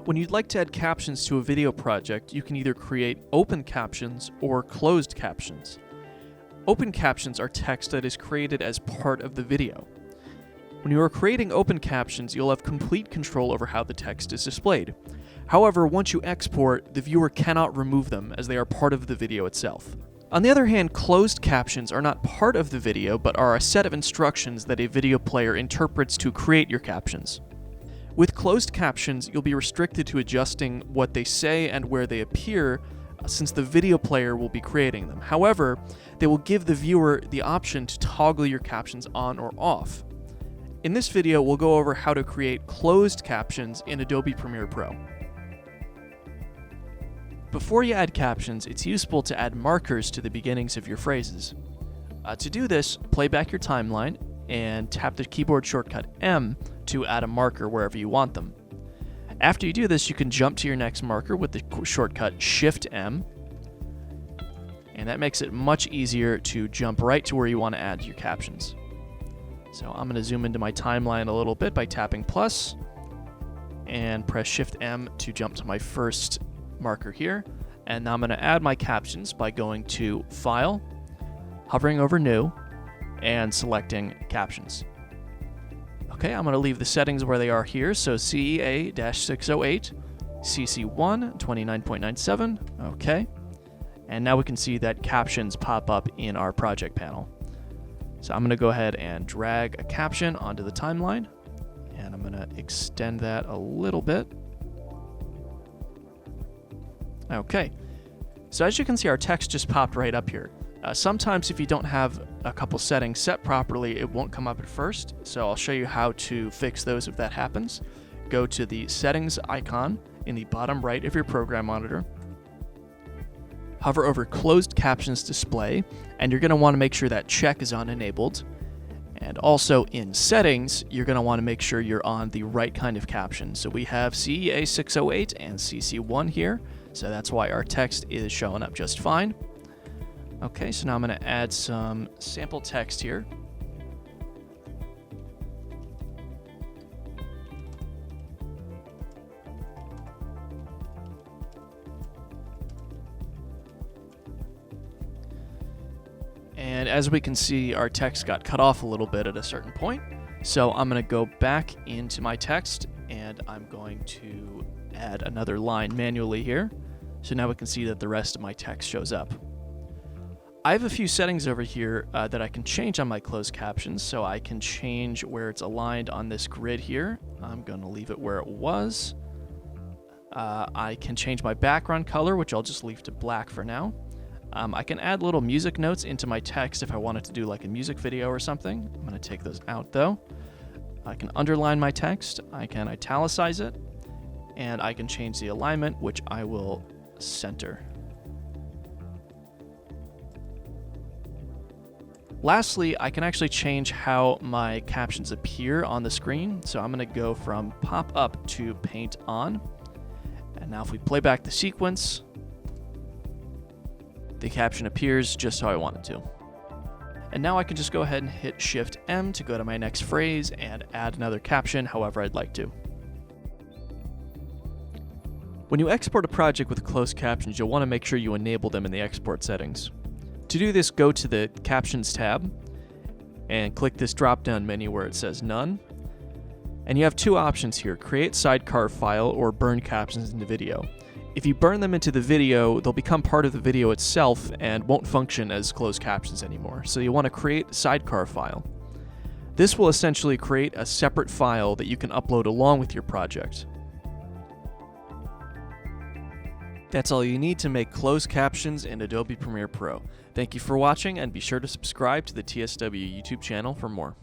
When you'd like to add captions to a video project, you can either create open captions or closed captions. Open captions are text that is created as part of the video. When you are creating open captions, you'll have complete control over how the text is displayed. However, once you export, the viewer cannot remove them as they are part of the video itself. On the other hand, closed captions are not part of the video, but are a set of instructions that a video player interprets to create your captions. With closed captions, you'll be restricted to adjusting what they say and where they appear, since the video player will be creating them. However, they will give the viewer the option to toggle your captions on or off. In this video, we'll go over how to create closed captions in Adobe Premiere Pro. Before you add captions, it's useful to add markers to the beginnings of your phrases. To do this, play back your timeline and tap the keyboard shortcut M to add a marker wherever you want them. After you do this, you can jump to your next marker with the shortcut Shift M, and that makes it much easier to jump right to where you want to add your captions. So I'm going to zoom into my timeline a little bit by tapping plus and press Shift M to jump to my first marker here. And now I'm going to add my captions by going to File, hovering over New, and selecting Captions. Okay, I'm going to leave the settings where they are here. So CEA-608, CC1 29.97. Okay. And now we can see that captions pop up in our project panel. So I'm going to go ahead and drag a caption onto the timeline, and I'm going to extend that a little bit. Okay, so as you can see, our text just popped right up here. Sometimes if you don't have a couple settings set properly, it won't come up at first, so I'll show you how to fix those if that happens. Go to the settings icon in the bottom right of your program monitor. Hover over Closed Captions Display, and you're going to want to make sure that check is on Enabled. And also in Settings, you're going to want to make sure you're on the right kind of caption. So we have CEA 608 and CC1 here, so that's why our text is showing up just fine. Okay, so now I'm going to add some sample text here. And as we can see, our text got cut off a little bit at a certain point. So I'm going to go back into my text, and I'm going to add another line manually here. So now we can see that the rest of my text shows up. I have a few settings over here that I can change on my closed captions. So I can change where it's aligned on this grid here. I'm going to leave it where it was. I can change my background color, which I'll just leave to black for now. I can add little music notes into my text if I wanted to do like a music video or something. I'm going to take those out though. I can underline my text, I can italicize it, and I can change the alignment, which I will center. Lastly, I can actually change how my captions appear on the screen. So I'm going to go from pop up to paint on. And now if we play back the sequence, the caption appears just how I want it to. And now I can just go ahead and hit Shift M to go to my next phrase and add another caption however I'd like to. When you export a project with closed captions, you'll want to make sure you enable them in the export settings. To do this, go to the Captions tab and click this drop-down menu where it says None. And you have two options here, Create Sidecar File or Burn Captions into Video. If you burn them into the video, they'll become part of the video itself and won't function as closed captions anymore. So you want to create a sidecar file. This will essentially create a separate file that you can upload along with your project. That's all you need to make closed captions in Adobe Premiere Pro. Thank you for watching, and be sure to subscribe to the TSW YouTube channel for more.